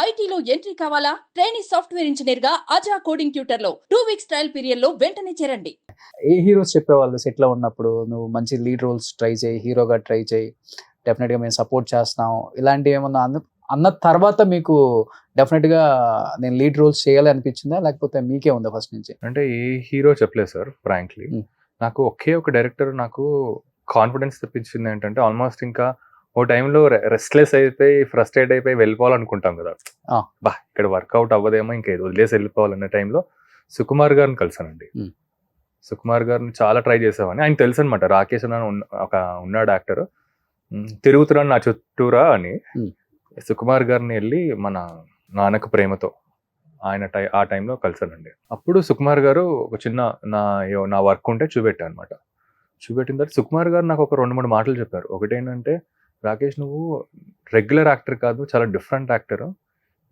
ఐటీలో ఎంట్రీ కావాలా? Trainee software engineer గా అజా కోడింగ్ ట్యూటర్ లో 2 వీక్స్ ట్రయల్ పీరియడ్ లో వెంటనే చేరండి. ఏ హీరోస్ చెప్పేవాళ్ళు సెట్ లో ఉన్నప్పుడు నువ్వు మంచి లీడ్ రోల్స్ ట్రై చేయి, హీరోగా ట్రై చేయి, డెఫినెట్ గా మేము సపోర్ట్ చేస్తాం, ఇలాంటివి ఏమన్నా అన్న తర్వాత మీకు డెఫినెట్ గా నేను లీడ్ రోల్స్ చేయాలి అనిపించిందా, లేకపోతే మీకే ఉందా ఫస్ట్ నుంచి? అంటే ఏ హీరో చెప్పలేదు సార్ ఫ్రాంక్లీ. నాకు ఒకే ఒక డైరెక్టర్ నాకు కాన్ఫిడెన్స్ తెప్పించింది ఏంటంటే, ఆల్మోస్ట్ ఇంకా ఓ టైంలో రెస్ట్లెస్ అయిపోయి ఫ్రస్ట్రేట్ అయిపోయి వెళ్ళిపోవాలనుకుంటాం కదా, బా ఇక్కడ వర్కౌట్ అవ్వదేమో ఇంకా వదిలేసి వెళ్ళిపోవాలన్న టైంలో సుకుమార్ గారిని కలిసానండి. సుకుమార్ గారిని చాలా ట్రై చేసామని ఆయన తెలుసు అనమాట. రాకేష్ అని ఒక ఉన్నాడు యాక్టర్, తిరుగుతున్నాను నా చుట్టూరా అని. సుకుమార్ గారిని వెళ్ళి మన నాన్నకు ప్రేమతో ఆయన ఆ టైంలో కలిసానండి. అప్పుడు సుకుమార్ గారు ఒక చిన్న నా వర్క్ ఉంటే చూపెట్టాను అనమాట. చూపెట్టిన తర్వాత సుకుమార్ గారు నాకు ఒక 2-3 మాటలు చెప్పారు. ఒకటేంటంటే, రాకేష్ నువ్వు రెగ్యులర్ యాక్టర్ కాదు, చాలా డిఫరెంట్ యాక్టర్,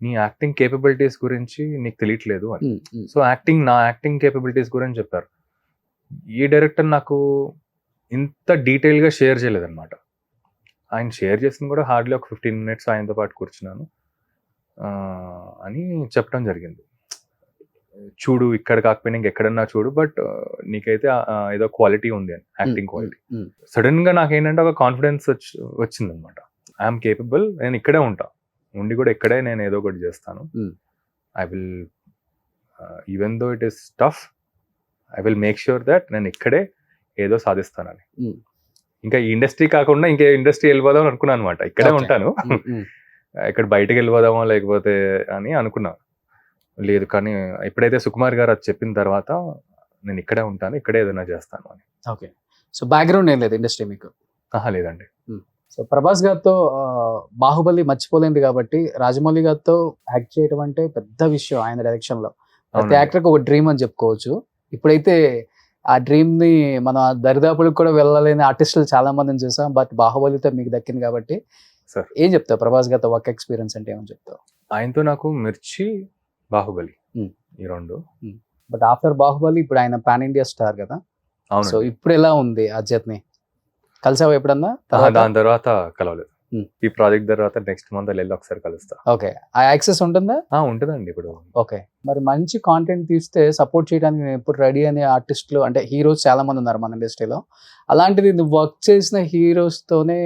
నీ యాక్టింగ్ కేపబిలిటీస్ గురించి నీకు తెలియట్లేదు అని. సో నా యాక్టింగ్ కేపబిలిటీస్ గురించి చెప్పారు. ఈ డైరెక్టర్ నాకు ఇంత డీటెయిల్గా షేర్ చేయలేదన్నమాట. ఆయన షేర్ చేసింది కూడా హార్డ్లీ ఒక 15 మినిట్స్ ఆయనతో పాటు కూర్చున్నాను అని చెప్పడం జరిగింది. చూడు ఇక్కడ కాకపోయినా ఇంకెక్కడన్నా చూడు, బట్ నీకైతే ఏదో క్వాలిటీ ఉంది అని, యాక్టింగ్ క్వాలిటీ. సడన్ గా నాకేంటంటే ఒక కాన్ఫిడెన్స్ వచ్చింది అనమాట. ఐఎమ్ కేపబుల్, నేను ఇక్కడే ఉంటా, ఉండి కూడా ఇక్కడే నేను ఏదో ఒకటి చేస్తాను. I will even though it is tough, I will make sure that నేను ఇక్కడే ఏదో సాధిస్తానని. ఇంకా ఈ ఇండస్ట్రీ కాకుండా ఇంకే ఇండస్ట్రీ వెళ్ళిపోదాం అనుకున్నాను అనమాట. ఇక్కడే ఉంటాను, ఇక్కడ బయటకు వెళ్ళిపోదామో లేకపోతే అని అనుకున్నాను. లేదు, కానీ ఎప్పుడైతే సుకుమార్ గారు అది చెప్పిన తర్వాత నేను ఇక్కడే ఉంటాను, ఇక్కడే ఏదైనా చేస్తాను అని. ఓకే, సో బ్యాక్గ్రౌండ్ ఏం లేదు ఇండస్ట్రీ మీకు? లేదండి. సో ప్రభాస్ గారితో బాహుబలి మర్చిపోలేదు కాబట్టి రాజమౌళి గారితో యాక్ట్ చేయడం అంటే పెద్ద విషయం. ఆయన డైరెక్షన్ లో ప్రతి యాక్టర్కి ఒక డ్రీమ్ అని చెప్పుకోవచ్చు. ఇప్పుడైతే ఆ డ్రీమ్ ని మన దరిదాపులకు కూడా వెళ్ళలేని ఆర్టిస్టులు చాలా మందిని చూసాం, బట్ బాహుబలితో మీకు దక్కింది కాబట్టి ఏం చెప్తావు? ప్రభాస్ గారితో వర్క్ ఎక్స్పీరియన్స్ అంటే ఏమని చెప్తావు? ఆయనతో నాకు మిర్చి, బాహుబలి ఈ 2. బట్ ఆఫ్టర్ బాహుబలి ఇప్పుడు ఆయన పాన్ ఇండియా స్టార్ కదా, సో ఇప్పుడు ఎలా ఉంది ఆ జర్నీ? కలిసావా ఎప్పుడన్నా? దాని తర్వాత కలవలేదు. ఈ ప్రాజెక్ట్ తర్వాత నెక్స్ట్ మంత్ వెళ్ళి ఒకసారి కలుస్తా. ఓకే, ఆ యాక్సెస్ ఉంటుందా? ఉంటుందండి ఇప్పుడు. ఓకే, మరి మంచి కాంటెంట్ తీస్తే సపోర్ట్ చేయడానికి నేను ఎప్పుడు రెడీ అనే ఆర్టిస్టులు అంటే హీరోస్ చాలా మంది ఉన్నారు మన ఇండస్ట్రీలో. అలాంటిది నువ్వు వర్క్ చేసిన హీరోస్ తోనే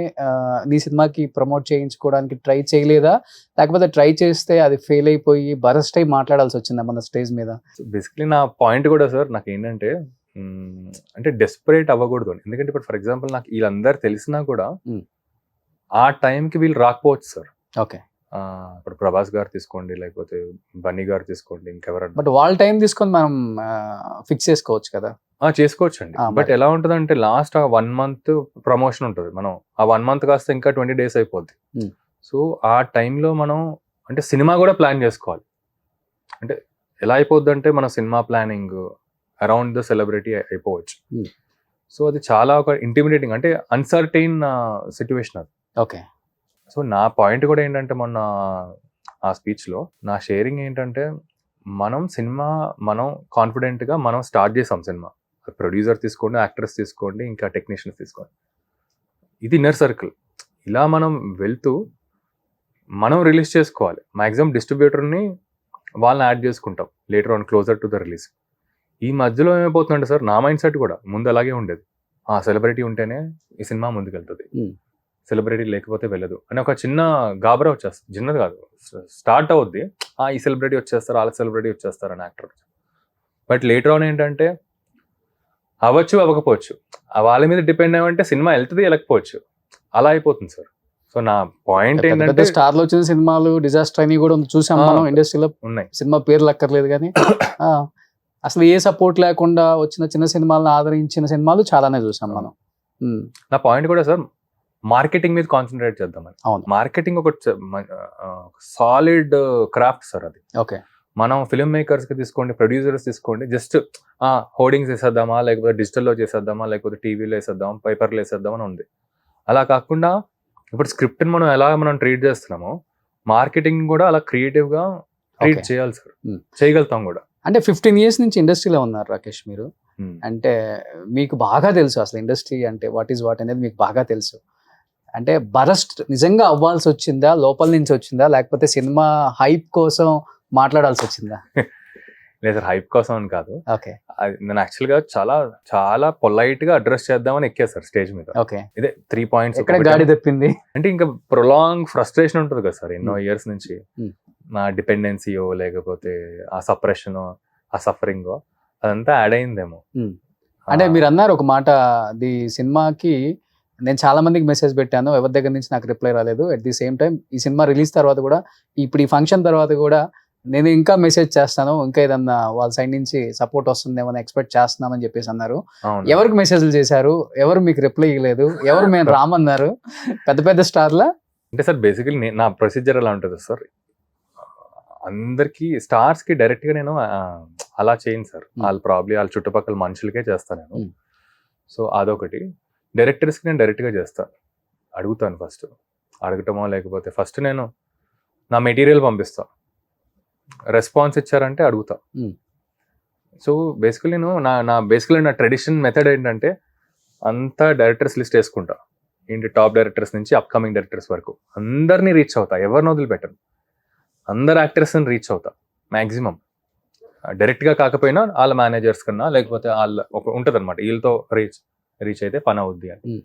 నీ సినిమాకి ప్రమోట్ చేయించుకోవడానికి ట్రై చేయలేదా, లేకపోతే ట్రై చేస్తే అది ఫెయిల్ అయిపోయి బరస్ట్ అయి మాట్లాడాల్సి వచ్చిందా మన స్టేజ్ మీద? బేసిక్లీ నా పాయింట్ కూడా సార్ నాకు ఏంటంటే, అంటే డెస్పరేట్ అవ్వకూడదు. ఎందుకంటే ఇప్పుడు ఫర్ ఎగ్జాంపుల్ నాకు వీళ్ళందరూ తెలిసినా కూడా ఆ టైంకి వీళ్ళు రాకపోవచ్చు సార్. ఓకే, ఇప్పుడు ప్రభాస్ గారు తీసుకోండి, లేకపోతే బన్నీ గారు తీసుకోండి, ఇంకెవరన్నా. బట్ వాళ్ళ టైం తీసుకొని మనం ఫిక్స్ చేసుకోవచ్చు కదా? చేసుకోవచ్చు అండి. బట్ ఎలా ఉంటుంది అంటే, లాస్ట్ 1 month ప్రమోషన్ ఉంటుంది. మనం ఆ 1 month కాస్త ఇంకా 20 days అయిపోద్ది. సో ఆ టైంలో మనం అంటే సినిమా కూడా ప్లాన్ చేసుకోవాలి. అంటే ఎలా అయిపోద్ది అంటే, మన cinema planning around the celebrity అయిపోవచ్చు. సో అది చాలా ఒక ఇంటిమిడేటింగ్, అంటే అన్సర్టైన్ సిచ్యువేషన్ అది. ఓకే, సో నా పాయింట్ కూడా ఏంటంటే, మొన్న ఆ స్పీచ్లో నా షేరింగ్ ఏంటంటే, మనం కాన్ఫిడెంట్గా మనం స్టార్ట్ చేసాం సినిమా. ప్రొడ్యూసర్ తీసుకోండి, యాక్టర్స్ తీసుకోండి, ఇంకా టెక్నీషియన్స్ తీసుకోండి, ఇది ఇన్నర్ సర్కిల్. ఇలా మనం వెళ్తూ మనం రిలీజ్ చేసుకోవాలి. మ్యాక్సిమం డిస్ట్రిబ్యూటర్ని వాళ్ళని యాడ్ చేసుకుంటాం later on closer to the release. ఈ మధ్యలో ఏమైపోతుందంటే సార్, నా మైండ్ సెట్ కూడా ముందు అలాగే ఉండేది. సెలబ్రిటీ ఉంటేనే ఈ సినిమా ముందుకెళ్తుంది, సెలబ్రిటీ లేకపోతే వెళ్ళదు అని ఒక చిన్న గాబరా వచ్చేస్తుంది. చిన్నది కాదు, స్టార్ట్ అవుద్ది. ఈ సెలబ్రిటీ వచ్చేస్తారు, వాళ్ళ సెలబ్రిటీ వచ్చేస్తారు అని యాక్టర్. బట్ లేటర్ ఆన్ ఏంటంటే, అవ్వచ్చు అవ్వకపోవచ్చు, వాళ్ళ మీద డిపెండ్ అయ్యంటే సినిమా వెళ్తుంది వెళ్ళకపోవచ్చు, అలా అయిపోతుంది సార్. సో నా పాయింట్ ఏంటంటే, స్టార్ లో వచ్చిన సినిమాలు డిజాస్టర్ అని కూడా చూసాం మనం ఇండస్ట్రీలో. ఉన్నాయి సినిమా పేర్లు అక్కర్లేదు కానీ అసలు ఏ సపోర్ట్ లేకుండా వచ్చిన చిన్న సినిమాలను ఆదరించిన సినిమాలు చాలానే చూసాం మనం. నా పాయింట్ కూడా సార్, మార్కెటింగ్ మీద కాన్సన్ట్రేట్ చేద్దామని. అవును, మార్కెటింగ్ ఒక సాలిడ్ క్రాఫ్ట్ సార్ అది. ఓకే, మనం ఫిల్మ్ మేకర్స్కి తీసుకోండి, ప్రొడ్యూసర్స్ తీసుకోండి, జస్ట్ హోర్డింగ్స్ వేసేద్దామా, లేకపోతే డిజిటల్లో చేసేద్దామా, లేకపోతే టీవీలో వేసేద్దాం, పేపర్లో వేసేద్దాం అని ఉంది. అలా కాకుండా ఇప్పుడు స్క్రిప్ట్ని మనం ట్రీట్ చేస్తున్నాము, మార్కెటింగ్ కూడా అలా క్రియేటివ్గా ట్రీట్ చేయాలి సార్. చేయగలుగుతాం కూడా. అంటే 15 years నుంచి ఇండస్ట్రీలో ఉన్నారు రాకేష్ మీరు. అంటే మీకు బాగా తెలుసు అసలు ఇండస్ట్రీ అంటే వాట్ ఈజ్ వాట్ అనేది మీకు బాగా తెలుసు. అంటే బరస్ట్ నిజంగా అవ్వాల్సి వచ్చిందా, లోపల నుంచి వచ్చిందా, లేకపోతే సినిమా హైప్ కోసం మాట్లాడాల్సి వచ్చిందా? లేదు సార్, హైప్ కోసం అని కాదు. ఓకే నేను యాక్చువల్ గా చాలా చాలా పొలైట్ గా అడ్రస్ చేద్దామని ఎక్కా సార్ స్టేజ్ మీద. ఓకే. ఇదే 3 పాయింట్స్. ఎక్కడ గాడి తప్పింది? అంటే ఇంకా ప్రొలాంగ్ ఫ్రస్ట్రేషన్ ఉంటుంది కదా సార్, ఎన్నో Hmm. ఇయర్స్ నుంచి. Hmm. నా డిపెండెన్సీయో లేకపోతే ఆ సప్రెషన్, ఆ సఫరింగో అదంతా యాడ్ అయిందేమో. Hmm. అంటే మీరు అన్నారు ఒక మాట, ది సినిమాకి నేను చాలా మందికి మెసేజ్ పెట్టాను, ఎవరి దగ్గర నుంచి నాకు రిప్లై రాలేదు. అట్ ది సేమ్ టైం ఈ సినిమా రిలీజ్ తర్వాత కూడా, ఇప్పుడు ఈ ఫంక్షన్ తర్వాత కూడా నేను ఇంకా మెసేజ్ చేస్తాను, ఇంకా ఏదన్నా వాళ్ళ సైడ్ నుంచి సపోర్ట్ వస్తుందేమో ఎక్స్పెక్ట్ చేస్తున్నామని చెప్పేసి అన్నారు. అవును. ఎవరికి మెసేజ్లు చేశారు? ఎవరు మీకు రిప్లై ఇవ్వలేదు? ఎవరు మేము రామన్నారు? పెద్ద పెద్ద స్టార్లా? అంటే సార్ బేసికలీ నా ప్రొసీజర్ ఎలా ఉంటుంది సార్, అందరికి స్టార్స్ కి డైరెక్ట్ గా నేను అలా చేయను సార్. వాళ్ళు ప్రాబ్లీ వాళ్ళ చుట్టుపక్కల మనుషులకే చేస్తాను నేను. Hmm. సో అదొకటి. డైరెక్టర్స్ కి నేను డైరెక్ట్ గా చేస్తాను, అడుగుతాను. ఫస్ట్ అడగటమో లేకపోతే ఫస్ట్ నేను నా మెటీరియల్ పంపిస్తాను, రెస్పాన్స్ ఇచ్చారంటే అడుగుతా. Hmm. సో బేసికలీ నేను నా బేసికలీ నా ట్రెడిషన్ మెథడ్ ఏంటంటే అంతా డైరెక్టర్స్ లిస్ట్ వేసుకుంటా. ఏంటి, టాప్ డైరెక్టర్స్ నుంచి అప్కమింగ్ డైరెక్టర్స్ వరకు అందరినీ రీచ్ అవుతా, ఎవరిని వదిలిపెట్టను. అందరు యాక్టర్స్ని రీచ్ అవుతా మ్యాక్సిమం. డైరెక్ట్గా కాకపోయినా వాళ్ళ మేనేజర్స్ కన్నా లేకపోతే వాళ్ళ ఒక ఉంటుంది అనమాట, వీళ్ళతో రీచ్ అయితే పని అవుద్ది అని.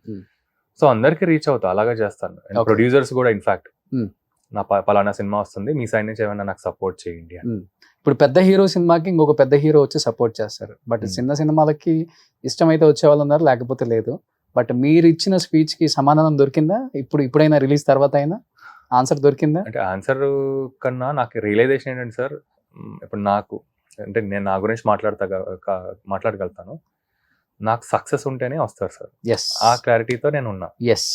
సో అందరికి రీచ్ అవుతా, అలాగే చేస్తాను. Okay. ప్రొడ్యూసర్స్ కూడా ఇన్ఫాక్ట్ Hmm. నా పలానా సినిమా వస్తుంది, మీ సైడ్ నుంచి ఏమైనా నాకు సపోర్ట్ చేయండి అని. ఇప్పుడు పెద్ద హీరో సినిమాకి ఇంకొక పెద్ద హీరో వచ్చి సపోర్ట్ చేస్తారు, బట్ Hmm. చిన్న సినిమాలకి ఇష్టమైతే వచ్చే వాళ్ళు ఉన్నారు, లేకపోతే లేదు. బట్ మీరు ఇచ్చిన స్పీచ్ కి సమాధానం దొరికిందా? ఇప్పుడైనా రిలీజ్ తర్వాత అయినా ఆన్సర్ దొరికిందా? అంటే ఆన్సర్ కన్నా నాకు రియలైజేషన్ ఏంటంటే సార్, ఇప్పుడు నాకు అంటే నేను నా గురించి మాట్లాడగలుగుతాను. నాకు సక్సెస్ ఉంటేనే వస్తారు సార్, ఎస్ ఆ క్లారిటీతో నేను ఉన్నా. ఎస్